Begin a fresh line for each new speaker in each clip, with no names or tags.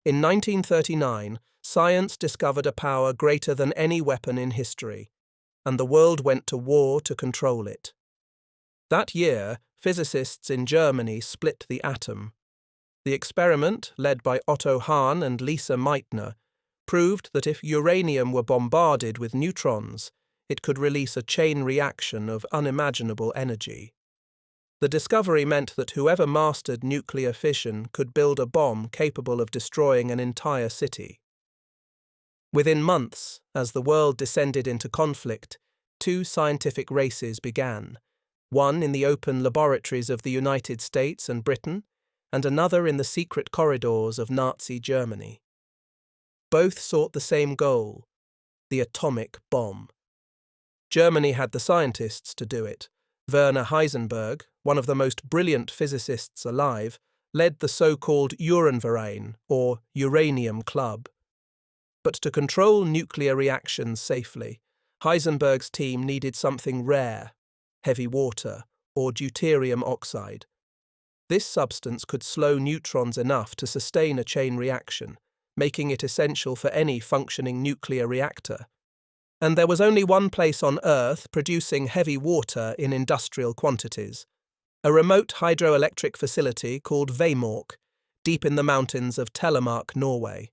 In 1939, science discovered a power greater than any weapon in history, and the world went to war to control it. That year, physicists in Germany split the atom. The experiment, led by Otto Hahn and Lise Meitner, proved that if uranium were bombarded with neutrons, it could release a chain reaction of unimaginable energy. The discovery meant that whoever mastered nuclear fission could build a bomb capable of destroying an entire city. Within months, as the world descended into conflict, two scientific races began, one in the open laboratories of the United States and Britain, and another in the secret corridors of Nazi Germany. Both sought the same goal, the atomic bomb. Germany had the scientists to do it. Werner Heisenberg, one of the most brilliant physicists alive, led the so-called Uranverein, or Uranium Club. But to control nuclear reactions safely, Heisenberg's team needed something rare, heavy water, or deuterium oxide. This substance could slow neutrons enough to sustain a chain reaction, making it essential for any functioning nuclear reactor. And there was only one place on Earth producing heavy water in industrial quantities, a remote hydroelectric facility called Vemork, deep in the mountains of Telemark, Norway.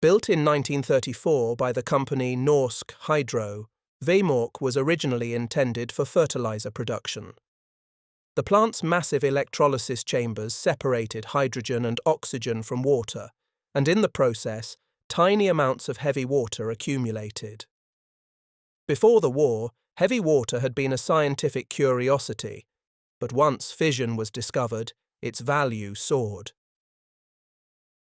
Built in 1934 by the company Norsk Hydro, Vemork was originally intended for fertilizer production. The plant's massive electrolysis chambers separated hydrogen and oxygen from water, and in the process, tiny amounts of heavy water accumulated. Before the war, heavy water had been a scientific curiosity, but once fission was discovered, its value soared.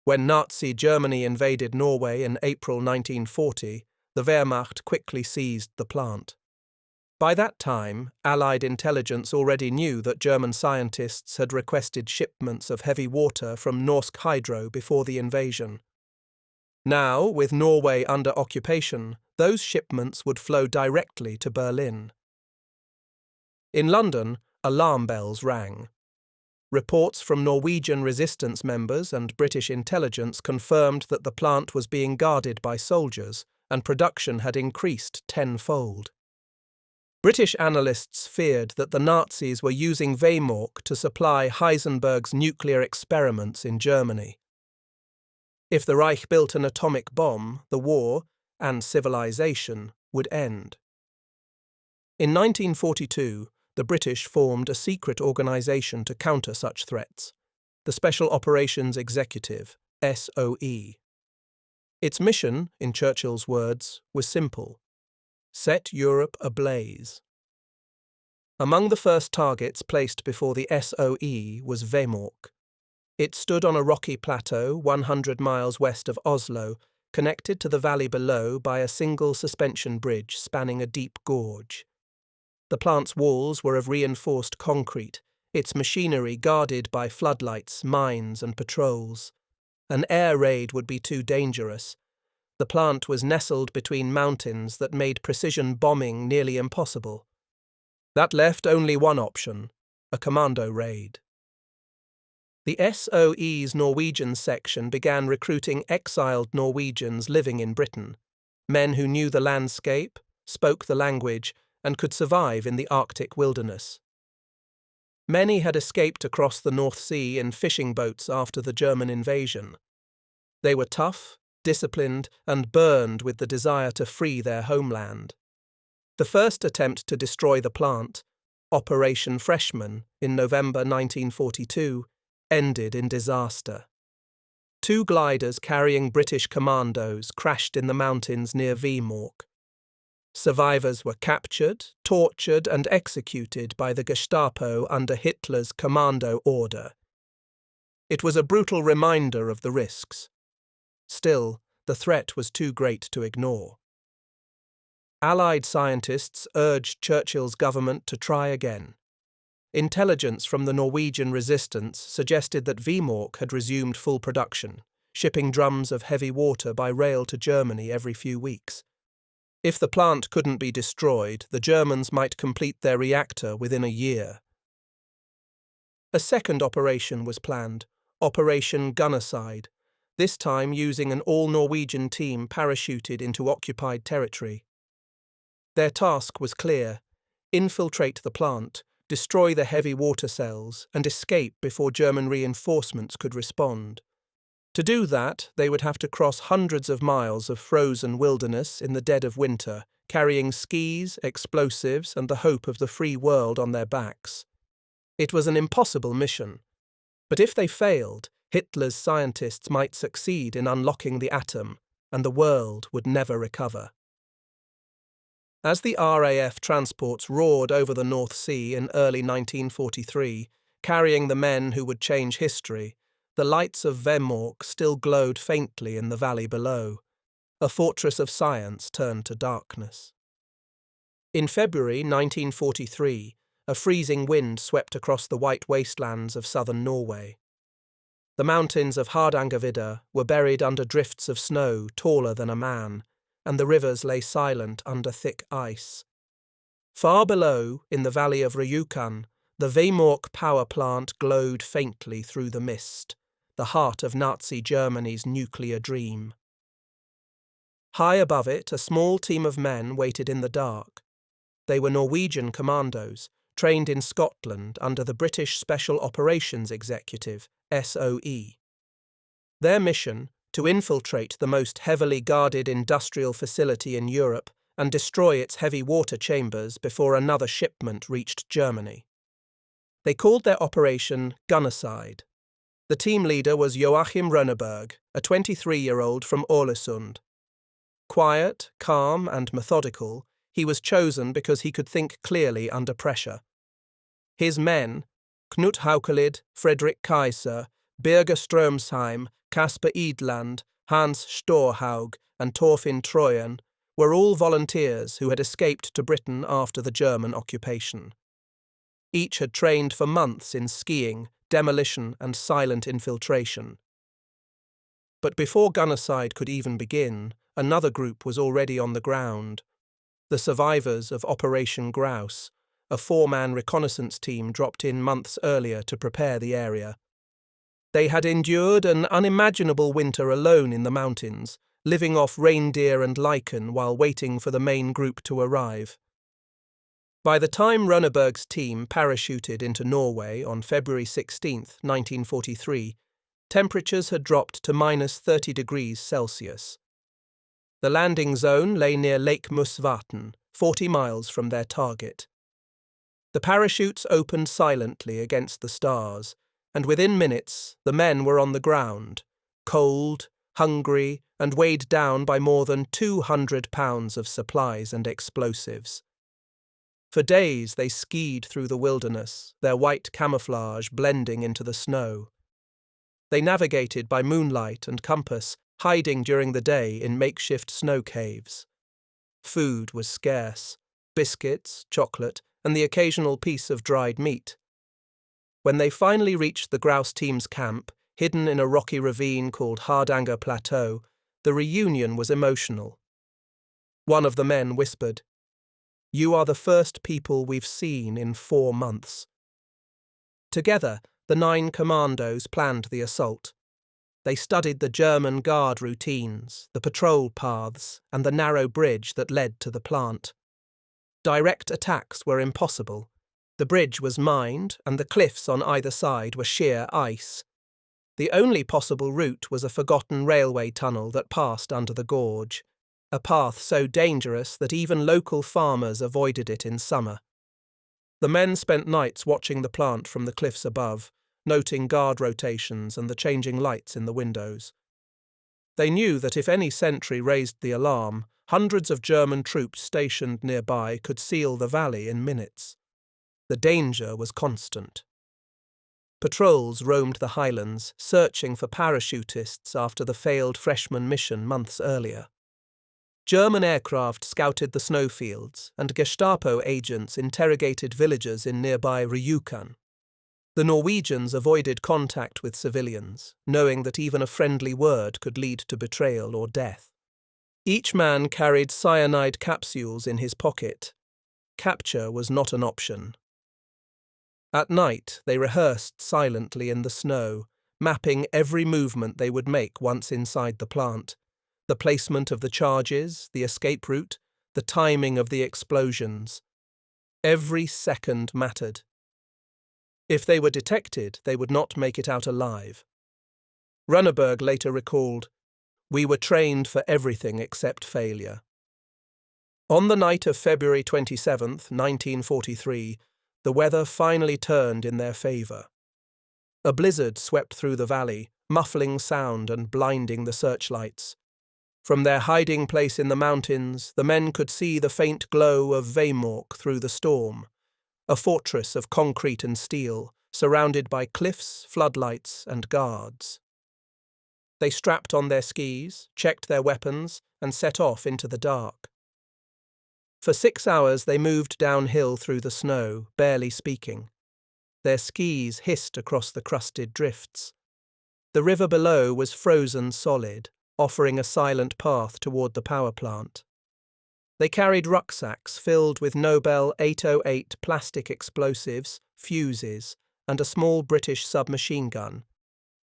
When Nazi Germany invaded Norway in April 1940, the Wehrmacht quickly seized the plant. By that time, Allied intelligence already knew that German scientists had requested shipments of heavy water from Norsk Hydro before the invasion. Now, with Norway under occupation, those shipments would flow directly to Berlin. In London, alarm bells rang. Reports from Norwegian resistance members and British intelligence confirmed that the plant was being guarded by soldiers, and production had increased tenfold. British analysts feared that the Nazis were using Vemork to supply Heisenberg's nuclear experiments in Germany. If the Reich built an atomic bomb, the war, and civilization, would end. In 1942, the British formed a secret organisation to counter such threats, the Special Operations Executive, SOE. Its mission, in Churchill's words, was simple: set Europe ablaze. Among the first targets placed before the SOE was Vemork. It stood on a rocky plateau 100 miles west of Oslo, connected to the valley below by a single suspension bridge spanning a deep gorge. The plant's walls were of reinforced concrete, its machinery guarded by floodlights, mines, and patrols. An air raid would be too dangerous. The plant was nestled between mountains that made precision bombing nearly impossible. That left only one option: a commando raid. The SOE's Norwegian section began recruiting exiled Norwegians living in Britain, men who knew the landscape, spoke the language, and could survive in the Arctic wilderness. Many had escaped across the North Sea in fishing boats after the German invasion. They were tough, disciplined, and burned with the desire to free their homeland. The first attempt to destroy the plant, Operation Freshman, in November 1942, ended in disaster. 2 gliders carrying British commandos crashed in the mountains near Vemork. Survivors were captured, tortured, and executed by the Gestapo under Hitler's commando order. It was a brutal reminder of the risks. Still, the threat was too great to ignore. Allied scientists urged Churchill's government to try again. Intelligence from the Norwegian resistance suggested that Vemork had resumed full production, shipping drums of heavy water by rail to Germany every few weeks. If the plant couldn't be destroyed, the Germans might complete their reactor within a year. A second operation was planned, Operation Gunnerside, this time using an all-Norwegian team parachuted into occupied territory. Their task was clear: infiltrate the plant, destroy the heavy water cells, and escape before German reinforcements could respond. To do that, they would have to cross hundreds of miles of frozen wilderness in the dead of winter, carrying skis, explosives, and the hope of the free world on their backs. It was an impossible mission. But if they failed, Hitler's scientists might succeed in unlocking the atom, and the world would never recover. As the RAF transports roared over the North Sea in early 1943, carrying the men who would change history, the lights of Vemork still glowed faintly in the valley below. A fortress of science turned to darkness. In February 1943, a freezing wind swept across the white wastelands of southern Norway. The mountains of Hardangervidda were buried under drifts of snow taller than a man, and the rivers lay silent under thick ice. Far below, in the valley of Rjukan, the Vemork power plant glowed faintly through the mist, the heart of Nazi Germany's nuclear dream. High above it, a small team of men waited in the dark. They were Norwegian commandos, trained in Scotland under the British Special Operations Executive, SOE. Their mission: to infiltrate the most heavily guarded industrial facility in Europe and destroy its heavy water chambers before another shipment reached Germany. They called their operation Gunnerside. The team leader was Joachim Rønneberg, a 23-year-old from Ålesund. Quiet, calm, and methodical, he was chosen because he could think clearly under pressure. His men, Knut Haukelid, Fredrik Kaiser, Birger Strömsheim, Kasper Edland, Hans Storhaug, and Torfinn Troyen, were all volunteers who had escaped to Britain after the German occupation. Each had trained for months in skiing, demolition, and silent infiltration. But before Gunnerside could even begin, another group was already on the ground. The survivors of Operation Grouse, a 4-man reconnaissance team dropped in months earlier to prepare the area. They had endured an unimaginable winter alone in the mountains, living off reindeer and lichen while waiting for the main group to arrive. By the time Rønneberg's team parachuted into Norway on February 16, 1943, temperatures had dropped to -30 degrees Celsius. The landing zone lay near Lake Musvatn, 40 miles from their target. The parachutes opened silently against the stars, and within minutes the men were on the ground, cold, hungry, and weighed down by more than 200 pounds of supplies and explosives. For days they skied through the wilderness, their white camouflage blending into the snow. They navigated by moonlight and compass, hiding during the day in makeshift snow caves. Food was scarce: biscuits, chocolate, and the occasional piece of dried meat. When they finally reached the grouse team's camp, hidden in a rocky ravine called Hardanger Plateau, the reunion was emotional. One of the men whispered, "You are the first people we've seen in 4 months." Together, the 9 commandos planned the assault. They studied the German guard routines, the patrol paths, and the narrow bridge that led to the plant. Direct attacks were impossible. The bridge was mined, and the cliffs on either side were sheer ice. The only possible route was a forgotten railway tunnel that passed under the gorge, a path so dangerous that even local farmers avoided it in summer. The men spent nights watching the plant from the cliffs above, noting guard rotations and the changing lights in the windows. They knew that if any sentry raised the alarm, hundreds of German troops stationed nearby could seal the valley in minutes. The danger was constant. Patrols roamed the highlands, searching for parachutists after the failed freshman mission months earlier. German aircraft scouted the snowfields, and Gestapo agents interrogated villagers in nearby Rjukan. The Norwegians avoided contact with civilians, knowing that even a friendly word could lead to betrayal or death. Each man carried cyanide capsules in his pocket. Capture was not an option. At night, they rehearsed silently in the snow, mapping every movement they would make once inside the plant, the placement of the charges, the escape route, the timing of the explosions. Every second mattered. If they were detected, they would not make it out alive. Runneberg later recalled, "We were trained for everything except failure." On the night of February 27, 1943, the weather finally turned in their favour. A blizzard swept through the valley, muffling sound and blinding the searchlights. From their hiding place in the mountains, the men could see the faint glow of Vemork through the storm, a fortress of concrete and steel, surrounded by cliffs, floodlights, and guards. They strapped on their skis, checked their weapons, and set off into the dark. For 6 hours they moved downhill through the snow, barely speaking. Their skis hissed across the crusted drifts. The river below was frozen solid, offering a silent path toward the power plant. They carried rucksacks filled with Nobel 808 plastic explosives, fuses, and a small British submachine gun,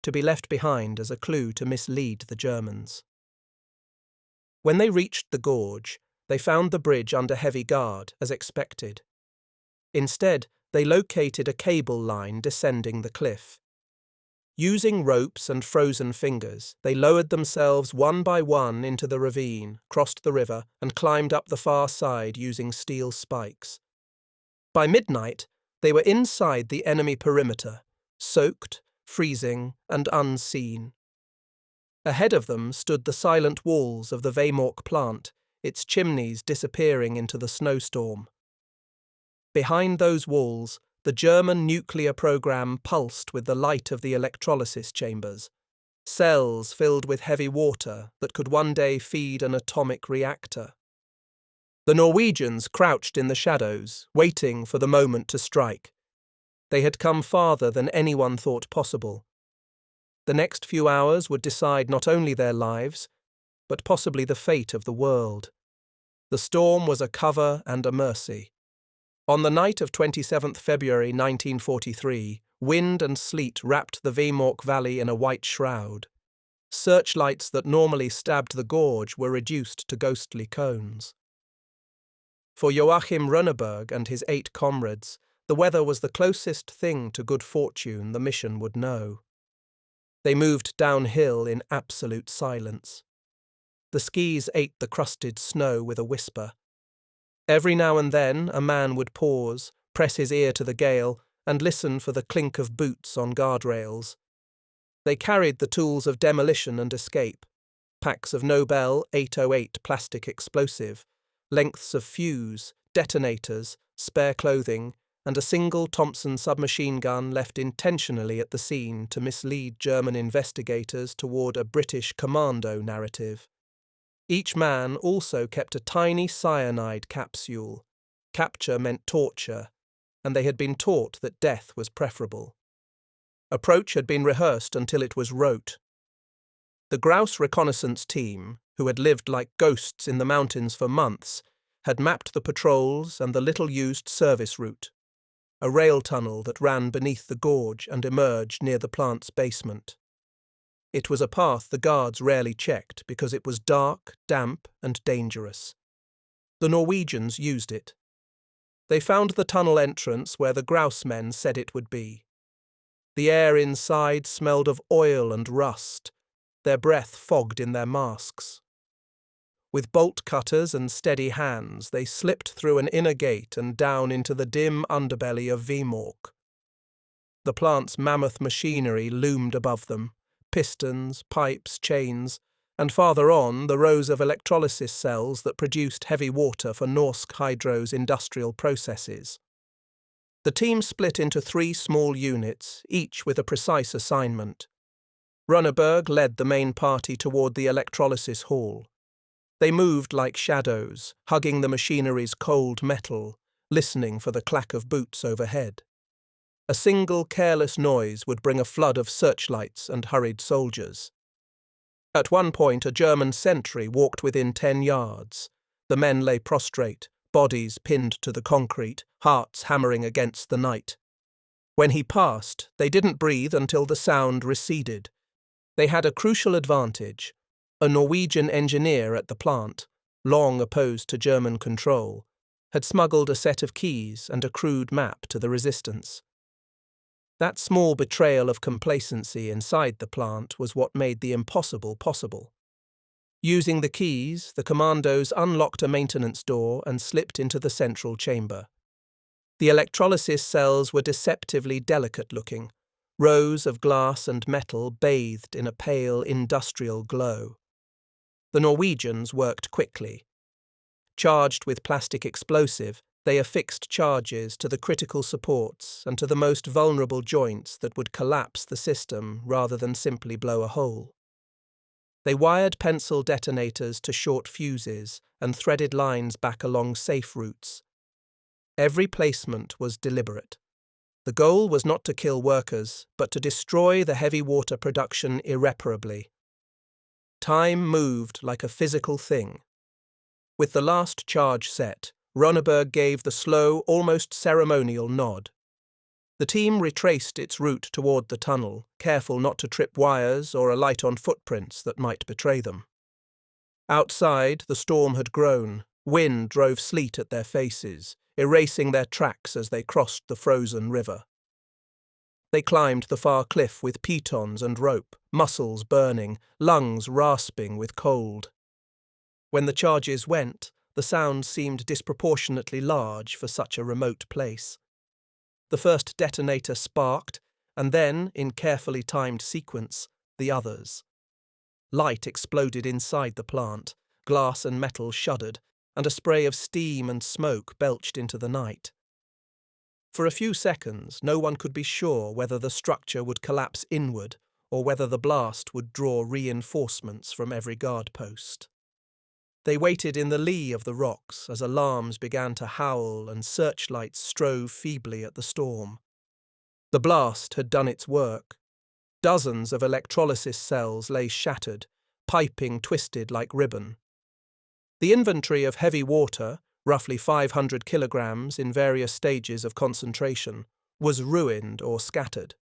to be left behind as a clue to mislead the Germans. When they reached the gorge, they found the bridge under heavy guard, as expected. Instead, they located a cable line descending the cliff. Using ropes and frozen fingers, they lowered themselves one by one into the ravine, crossed the river, and climbed up the far side using steel spikes. By midnight, they were inside the enemy perimeter, soaked, freezing, and unseen. Ahead of them stood the silent walls of the Vemork plant, its chimneys disappearing into the snowstorm. Behind those walls, the German nuclear program pulsed with the light of the electrolysis chambers, cells filled with heavy water that could one day feed an atomic reactor. The Norwegians crouched in the shadows, waiting for the moment to strike. They had come farther than anyone thought possible. The next few hours would decide not only their lives, but possibly the fate of the world. The storm was a cover and a mercy. On the night of 27 February 1943, wind and sleet wrapped the Vemork Valley in a white shroud. Searchlights that normally stabbed the gorge were reduced to ghostly cones. For Joachim Runneberg and his 8 comrades, the weather was the closest thing to good fortune the mission would know. They moved downhill in absolute silence. The skis ate the crusted snow with a whisper. Every now and then a man would pause, press his ear to the gale, and listen for the clink of boots on guardrails. They carried the tools of demolition and escape: packs of Nobel 808 plastic explosive, lengths of fuse, detonators, spare clothing, and a single Thompson submachine gun left intentionally at the scene to mislead German investigators toward a British commando narrative. Each man also kept a tiny cyanide capsule. Capture meant torture, and they had been taught that death was preferable. Approach had been rehearsed until it was rote. The grouse reconnaissance team, who had lived like ghosts in the mountains for months, had mapped the patrols and the little-used service route, a rail tunnel that ran beneath the gorge and emerged near the plant's basement. It was a path the guards rarely checked because it was dark, damp, and dangerous. The Norwegians used it. They found the tunnel entrance where the grouse men said it would be. The air inside smelled of oil and rust, their breath fogged in their masks. With bolt cutters and steady hands, they slipped through an inner gate and down into the dim underbelly of Vemork. The plant's mammoth machinery loomed above them: pistons, pipes, chains, and farther on the rows of electrolysis cells that produced heavy water for Norsk Hydro's industrial processes. The team split into 3 small units, each with a precise assignment. Runneberg led the main party toward the electrolysis hall. They moved like shadows, hugging the machinery's cold metal, listening for the clack of boots overhead. A single careless noise would bring a flood of searchlights and hurried soldiers. At one point, a German sentry walked within 10 yards. The men lay prostrate, bodies pinned to the concrete, hearts hammering against the night. When he passed, they didn't breathe until the sound receded. They had a crucial advantage. A Norwegian engineer at the plant, long opposed to German control, had smuggled a set of keys and a crude map to the resistance. That small betrayal of complacency inside the plant was what made the impossible possible. Using the keys, the commandos unlocked a maintenance door and slipped into the central chamber. The electrolysis cells were deceptively delicate-looking, rows of glass and metal bathed in a pale industrial glow. The Norwegians worked quickly. Charged with plastic explosive, they affixed charges to the critical supports and to the most vulnerable joints that would collapse the system rather than simply blow a hole. They wired pencil detonators to short fuses and threaded lines back along safe routes. Every placement was deliberate. The goal was not to kill workers, but to destroy the heavy water production irreparably. Time moved like a physical thing. With the last charge set, Ronneberg gave the slow, almost ceremonial nod. The team retraced its route toward the tunnel, careful not to trip wires or alight on footprints that might betray them. Outside, the storm had grown. Wind drove sleet at their faces, erasing their tracks as they crossed the frozen river. They climbed the far cliff with pitons and rope, muscles burning, lungs rasping with cold. When the charges went, the sound seemed disproportionately large for such a remote place. The first detonator sparked, and then, in carefully timed sequence, the others. Light exploded inside the plant, glass and metal shuddered, and a spray of steam and smoke belched into the night. For a few seconds, no one could be sure whether the structure would collapse inward or whether the blast would draw reinforcements from every guard post. They waited in the lee of the rocks as alarms began to howl and searchlights strove feebly at the storm. The blast had done its work. Dozens of electrolysis cells lay shattered, piping twisted like ribbon. The inventory of heavy water, roughly 500 kilograms in various stages of concentration, was ruined or scattered.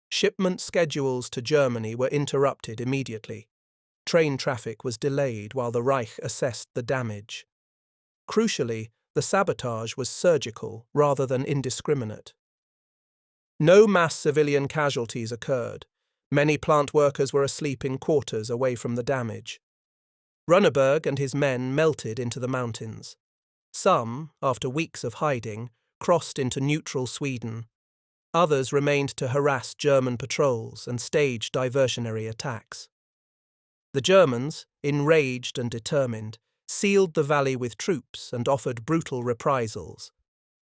Shipment schedules to Germany were interrupted immediately. Train traffic was delayed while the Reich assessed the damage. Crucially, the sabotage was surgical rather than indiscriminate. No mass civilian casualties occurred. Many plant workers were asleep in quarters away from the damage. Ronneberg and his men melted into the mountains. Some, after weeks of hiding, crossed into neutral Sweden. Others remained to harass German patrols and stage diversionary attacks. The Germans, enraged and determined, sealed the valley with troops and offered brutal reprisals.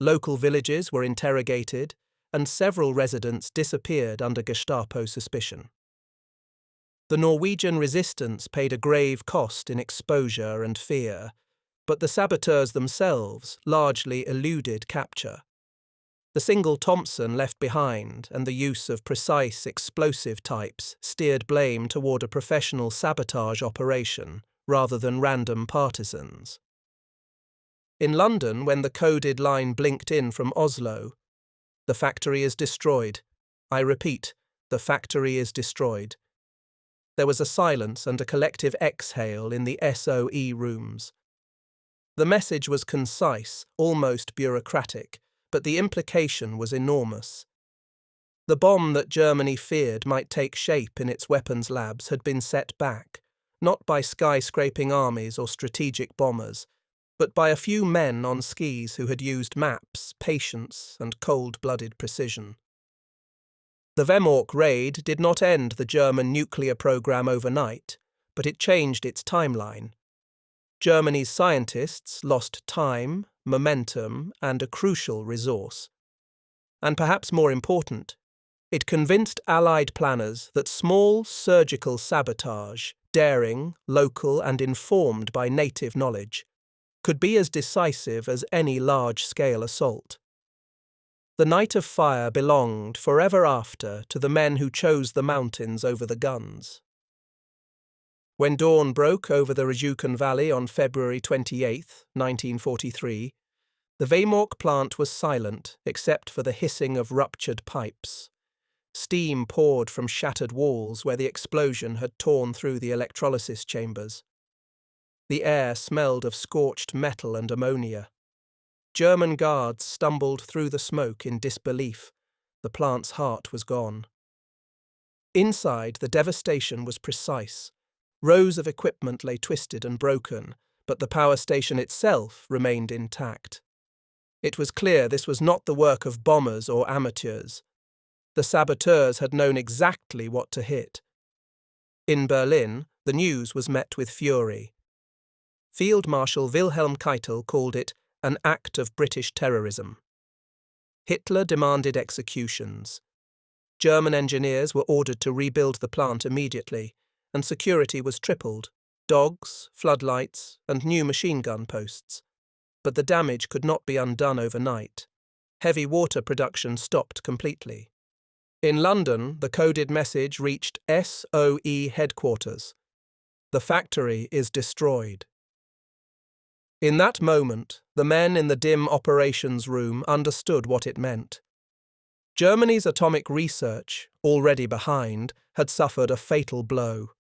Local villages were interrogated, and several residents disappeared under Gestapo suspicion. The Norwegian resistance paid a grave cost in exposure and fear, but the saboteurs themselves largely eluded capture. The single Thompson left behind and the use of precise explosive types steered blame toward a professional sabotage operation rather than random partisans. In London, when the coded line blinked in from Oslo, "The factory is destroyed. I repeat, the factory is destroyed." There was a silence and a collective exhale in the SOE rooms. The message was concise, almost bureaucratic, but the implication was enormous. The bomb that Germany feared might take shape in its weapons labs had been set back, not by skyscraping armies or strategic bombers, but by a few men on skis who had used maps, patience, and cold-blooded precision. The Vemork raid did not end the German nuclear program overnight, but it changed its timeline. Germany's scientists lost time, momentum, and a crucial resource. And perhaps more important, it convinced Allied planners that small surgical sabotage, daring, local, and informed by native knowledge, could be as decisive as any large-scale assault. The night of fire belonged, forever after, to the men who chose the mountains over the guns. When dawn broke over the Rjukan Valley on February 28, 1943, The Vemork plant was silent except for the hissing of ruptured pipes. Steam poured from shattered walls where the explosion had torn through the electrolysis chambers. The air smelled of scorched metal and ammonia. German guards stumbled through the smoke in disbelief. The plant's heart was gone. Inside, the devastation was precise. Rows of equipment lay twisted and broken, but the power station itself remained intact. It was clear this was not the work of bombers or amateurs. The saboteurs had known exactly what to hit. In Berlin, the news was met with fury. Field Marshal Wilhelm Keitel called it an act of British terrorism. Hitler demanded executions. German engineers were ordered to rebuild the plant immediately, and security was tripled: dogs, floodlights, and new machine gun posts. But the damage could not be undone overnight. Heavy water production stopped completely. In London, the coded message reached SOE headquarters: "The factory is destroyed." In that moment, the men in the dim operations room understood what it meant. Germany's atomic research, already behind, had suffered a fatal blow.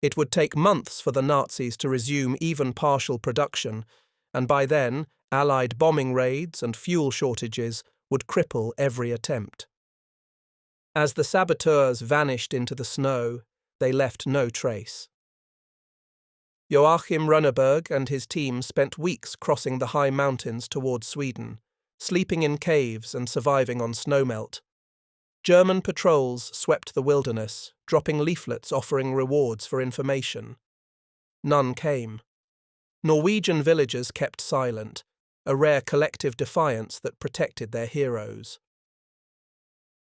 It would take months for the Nazis to resume even partial production, and by then, Allied bombing raids and fuel shortages would cripple every attempt. As the saboteurs vanished into the snow, they left no trace. Joachim Runneberg and his team spent weeks crossing the high mountains towards Sweden, sleeping in caves and surviving on snowmelt. German patrols swept the wilderness, dropping leaflets offering rewards for information. None came. Norwegian villagers kept silent, a rare collective defiance that protected their heroes.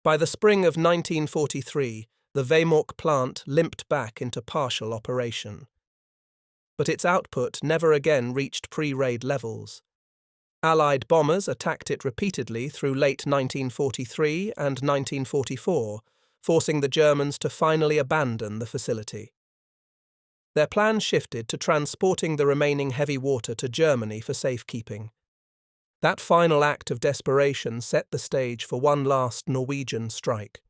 By the spring of 1943, the Vemork plant limped back into partial operation. But its output never again reached pre-raid levels. Allied bombers attacked it repeatedly through late 1943 and 1944, forcing the Germans to finally abandon the facility. Their plan shifted to transporting the remaining heavy water to Germany for safekeeping. That final act of desperation set the stage for one last Norwegian strike.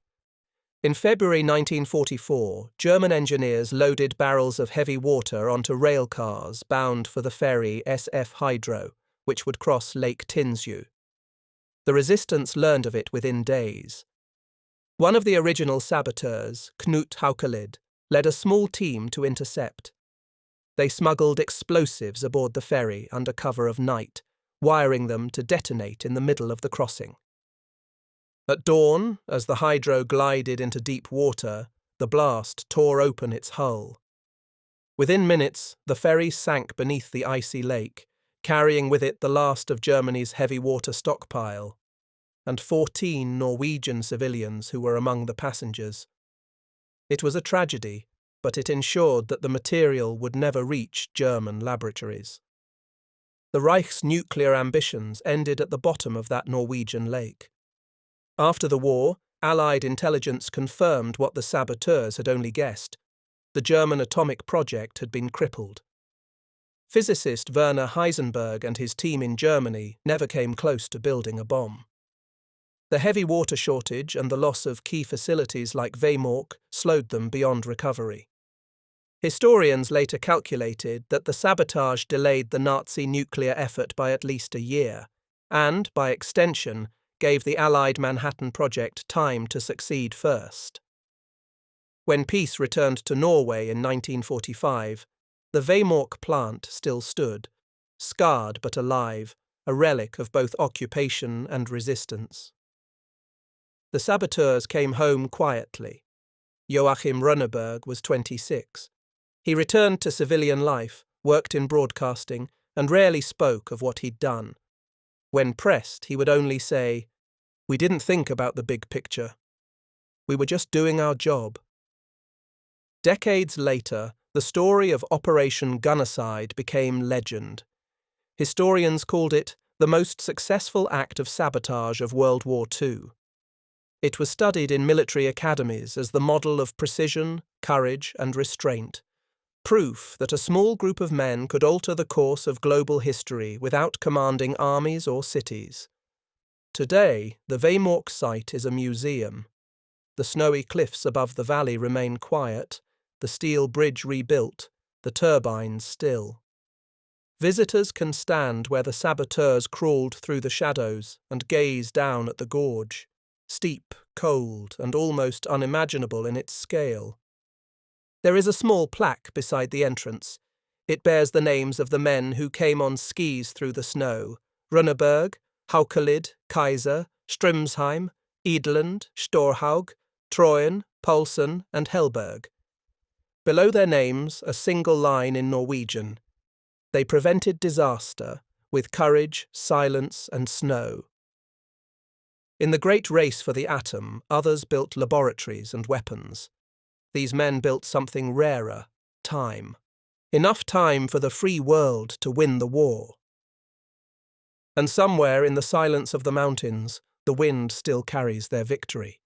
In February 1944, German engineers loaded barrels of heavy water onto rail cars bound for the ferry SF Hydro, which would cross Lake Tinsu. The resistance learned of it within days. One of the original saboteurs, Knut Haukelid, led a small team to intercept. They smuggled explosives aboard the ferry under cover of night, wiring them to detonate in the middle of the crossing. At dawn, as the Hydro glided into deep water, the blast tore open its hull. Within minutes, the ferry sank beneath the icy lake, carrying with it the last of Germany's heavy water stockpile, and 14 Norwegian civilians who were among the passengers. It was a tragedy, but it ensured that the material would never reach German laboratories. The Reich's nuclear ambitions ended at the bottom of that Norwegian lake. After the war, Allied intelligence confirmed what the saboteurs had only guessed: the German atomic project had been crippled. Physicist Werner Heisenberg and his team in Germany never came close to building a bomb. The heavy water shortage and the loss of key facilities like Vemork slowed them beyond recovery. Historians later calculated that the sabotage delayed the Nazi nuclear effort by at least a year, and, by extension, gave the Allied Manhattan Project time to succeed first. When peace returned to Norway in 1945, the Vemork plant still stood, scarred but alive, a relic of both occupation and resistance. The saboteurs came home quietly. Joachim Runneberg was 26. He returned to civilian life, worked in broadcasting, and rarely spoke of what he'd done. When pressed, he would only say, "We didn't think about the big picture. We were just doing our job." Decades later, the story of Operation Gunnerside became legend. Historians called it the most successful act of sabotage of World War II. It was studied in military academies as the model of precision, courage, and restraint. Proof that a small group of men could alter the course of global history without commanding armies or cities. Today, the Vemork site is a museum. The snowy cliffs above the valley remain quiet, the steel bridge rebuilt, the turbines still. Visitors can stand where the saboteurs crawled through the shadows and gaze down at the gorge, steep, cold, and almost unimaginable in its scale. There is a small plaque beside the entrance. It bears the names of the men who came on skis through the snow: Runneberg, Haukelid, Kaiser, Strimsheim, Edeland, Storhaug, Troyen, Poulsen, and Helberg. Below their names, a single line in Norwegian: they prevented disaster with courage, silence, and snow. In the great race for the atom, others built laboratories and weapons. These men built something rarer: time. Enough time for the free world to win the war. And somewhere in the silence of the mountains, the wind still carries their victory.